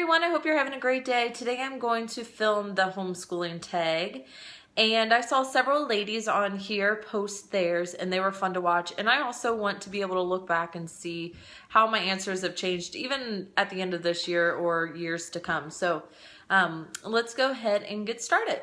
everyone, I hope you're having a great day. Today I'm going to film the homeschooling tag, and I saw several ladies on here post theirs and they were fun to watch, and I also want to be able to look back and see how my answers have changed even at the end of this year or years to come. So let's go ahead and get started.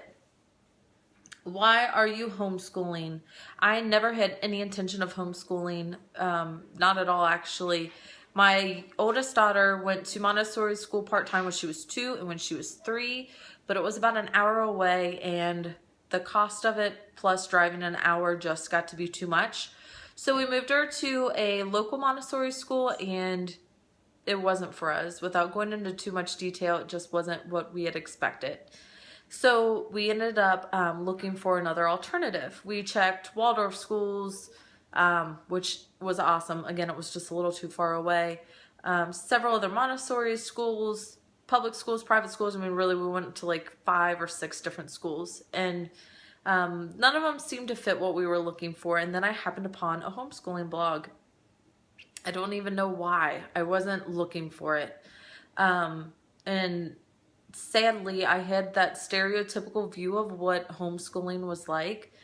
Why are you homeschooling? I never had any intention of homeschooling, not at all actually. My oldest daughter went to Montessori school part-time when she was 2 and when she was 3, but it was about an hour away, and the cost of it plus driving an hour just got to be too much. So we moved her to a local Montessori school, and it wasn't for us. Without going into too much detail, it just wasn't what we had expected. So we ended up looking for another alternative. We checked Waldorf schools, which was awesome. Again, it was just a little too far away. Several other Montessori schools, public schools, private schools. I mean, really, we went to like 5 or 6 different schools, and none of them seemed to fit what we were looking for. And then I happened upon a homeschooling blog. I don't even know why. I wasn't looking for it. And sadly, I had that stereotypical view of what homeschooling was like.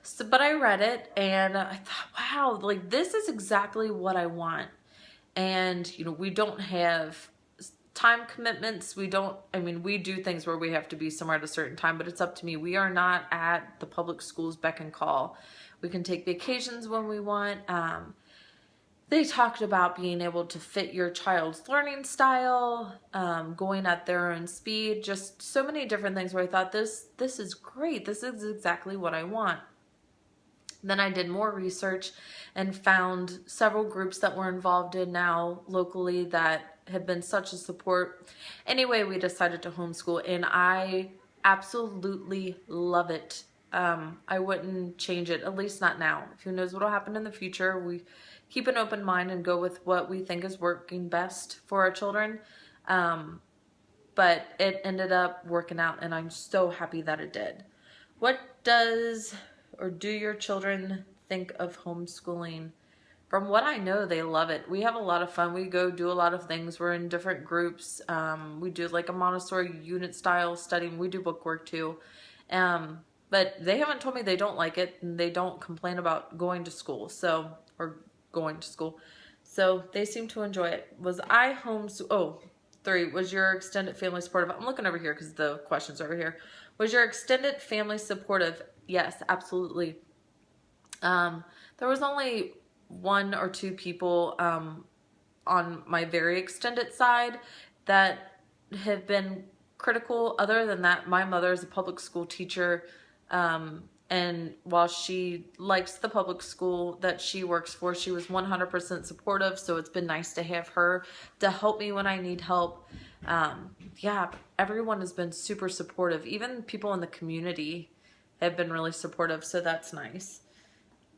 So, but I read it and I thought, wow, like this is exactly what I want. And, you know, we don't have time commitments. We do things where we have to be somewhere at a certain time, but it's up to me. We are not at the public schools beck and call. We can take vacations when we want. They talked about being able to fit your child's learning style, going at their own speed, just so many different things where I thought this is great. This is exactly what I want. Then I did more research and found several groups that we're involved in now locally that have been such a support. Anyway, we decided to homeschool, and I absolutely love it. I wouldn't change it, at least not now. Who knows what will happen in the future. We keep an open mind and go with what we think is working best for our children. But it ended up working out, and I'm so happy that it did. What does or do your children think of homeschooling? From what I know, they love it. We have a lot of fun. We go do a lot of things. We're in different groups. We do like a Montessori unit style studying. We do bookwork too. But they haven't told me they don't like it, and they don't complain about going to school. So they seem to enjoy it. Was I homeschooled? Oh, 3, was your extended family supportive? I'm looking over here because the question's over here. Was your extended family supportive? Yes, absolutely. There was only 1 or 2 people on my very extended side that have been critical. Other than that, my mother is a public school teacher, and while she likes the public school that she works for, she was 100% supportive, so it's been nice to have her to help me when I need help. Yeah, everyone has been super supportive. Even people in the community have been really supportive, so that's nice.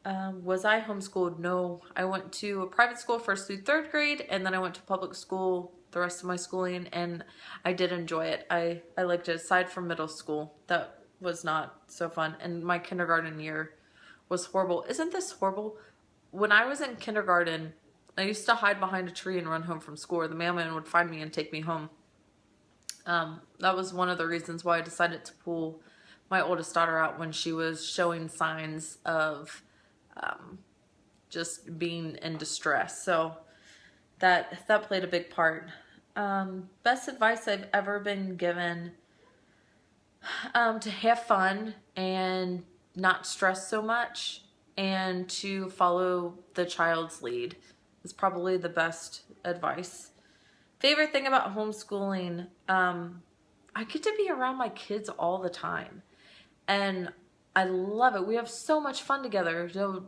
Was I homeschooled? No, I went to a private school 1st through 3rd grade, and then I went to public school the rest of my schooling, and I did enjoy it. I liked it, aside from middle school. That was not so fun, and my kindergarten year was horrible. Isn't this horrible? When I was in kindergarten, I used to hide behind a tree and run home from school, or the mailman would find me and take me home. That was one of the reasons why I decided to pull my oldest daughter out when she was showing signs of just being in distress. So that played a big part. Best advice I've ever been given, to have fun and not stress so much, and to follow the child's lead is probably the best advice. Favorite thing about homeschooling, I get to be around my kids all the time, and I love it. We have so much fun together. So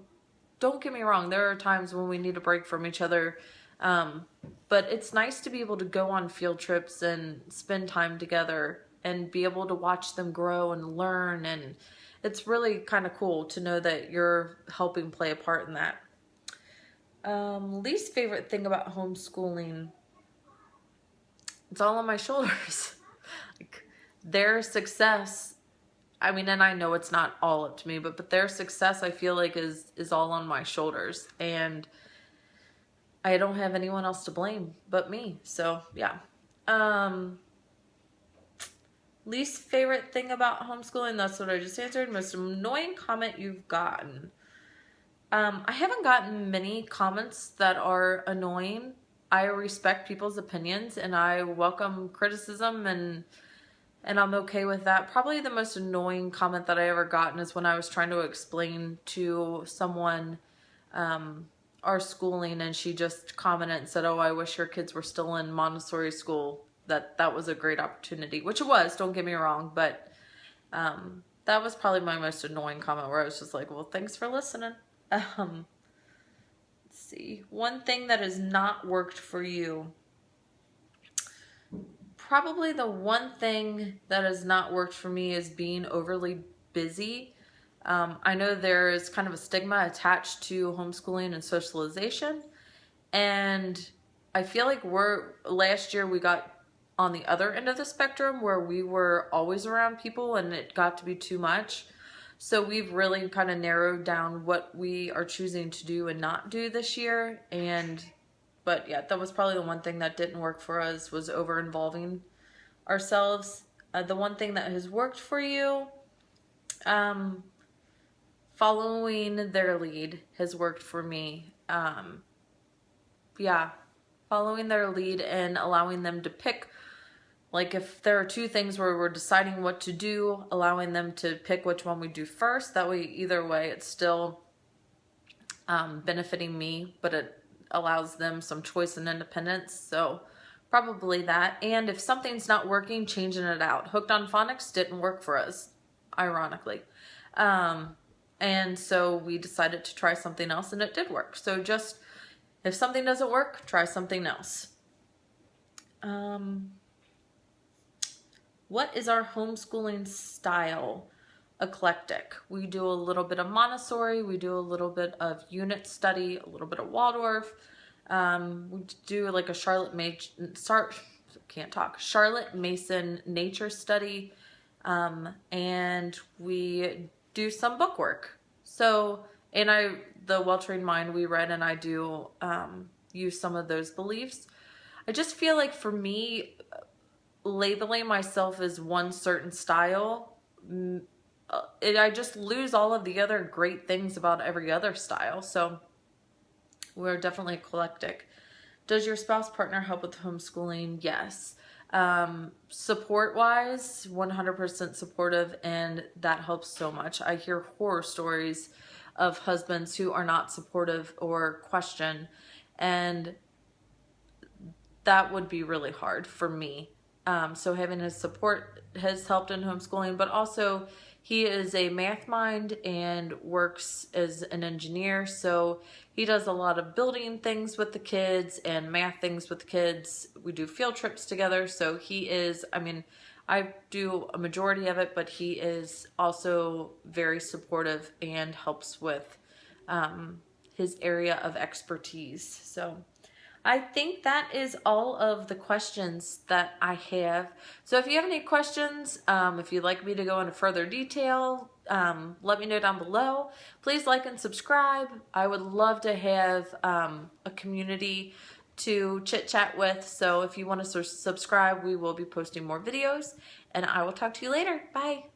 don't get me wrong, there are times when we need a break from each other, but it's nice to be able to go on field trips and spend time together and be able to watch them grow and learn, and it's really kind of cool to know that you're helping play a part in that. Least favorite thing about homeschooling, it's all on my shoulders. Like, their success, I mean, and I know it's not all up to me, but their success, I feel like is all on my shoulders, and I don't have anyone else to blame but me. So yeah, Least favorite thing about homeschooling, that's what I just answered. Most annoying comment you've gotten. I haven't gotten many comments that are annoying. I respect people's opinions and I welcome criticism, and I'm okay with that. Probably the most annoying comment that I ever gotten is when I was trying to explain to someone our schooling, and she just commented and said, "Oh, I wish your kids were still in Montessori school. That was a great opportunity," which it was, don't get me wrong, but that was probably my most annoying comment, where I was just like, well, thanks for listening. Let's see. One thing that has not worked for you. Probably the one thing that has not worked for me is being overly busy. I know there is kind of a stigma attached to homeschooling and socialization, and I feel like last year we got on the other end of the spectrum where we were always around people and it got to be too much. So we've really kind of narrowed down what we are choosing to do and not do this year. But yeah, that was probably the one thing that didn't work for us, was over involving ourselves. The one thing that has worked for you, following their lead has worked for me. Yeah, following their lead and allowing them to pick. Like if there are two things where we're deciding what to do, allowing them to pick which one we do first. That way, either way, it's still benefiting me, but it allows them some choice and independence. So probably that. And if something's not working, changing it out. Hooked on Phonics didn't work for us, ironically. And so we decided to try something else, and it did work. So just, if something doesn't work, try something else. What is our homeschooling style? Eclectic. We do a little bit of Montessori, we do a little bit of unit study, a little bit of Waldorf. We do like a Charlotte Mason nature study, and we do some book work. So, and the Well-Trained Mind we read, and I do use some of those beliefs. I just feel like for me, labeling myself as one certain style, I just lose all of the other great things about every other style. So we're definitely eclectic. Does your spouse partner help with homeschooling? Yes. Support wise, 100% supportive, and that helps so much. I hear horror stories of husbands who are not supportive or question, and that would be really hard for me. So having his support has helped in homeschooling, but also he is a math mind and works as an engineer. So he does a lot of building things with the kids and math things with the kids. We do field trips together. So he is, I mean, I do a majority of it, but he is also very supportive and helps with his area of expertise. So I think that is all of the questions that I have. So if you have any questions, if you'd like me to go into further detail, let me know down below. Please like and subscribe. I would love to have a community to chit chat with. So if you want to subscribe, we will be posting more videos, and I will talk to you later. Bye.